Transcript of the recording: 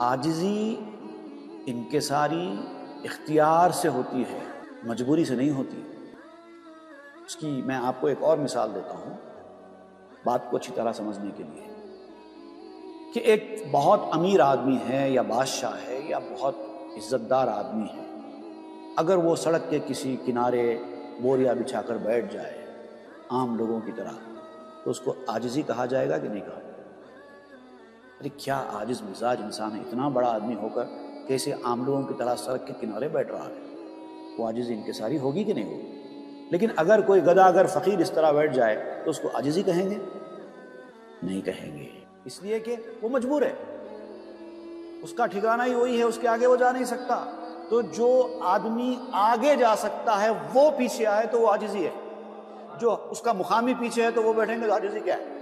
आजिज़ी इनकिसारी इख्तियार से होती है, मजबूरी से नहीं होती। उसकी मैं आपको एक और मिसाल देता हूँ बात को अच्छी तरह समझने के लिए, कि एक बहुत अमीर आदमी है या बादशाह है या बहुत इज्जतदार आदमी है, अगर वो सड़क के किसी किनारे बोरिया बिछाकर बैठ जाए आम लोगों की तरह, तो उसको आजिज़ी कहा जाएगा कि नहीं कहा जाएगा? अरे क्या आजिज़ मिजाज इंसान है, इतना बड़ा आदमी होकर कैसे आम लोगों की तरह सड़क के किनारे बैठ रहा है, वो आजिज़ी इनकिसारी होगी कि नहीं होगी? लेकिन अगर कोई गधा, अगर फ़कीर इस तरह बैठ जाए तो उसको आजिज़ी कहेंगे? नहीं कहेंगे, इसलिए कि वो मजबूर है, उसका ठिकाना ही वही है, उसके आगे वो जा नहीं सकता। तो जो आदमी आगे जा सकता है वो पीछे आए तो वो आजिज़ी है, जो उसका मुखामी पीछे है तो वो बैठेंगे तो आजिज़ी क्या है?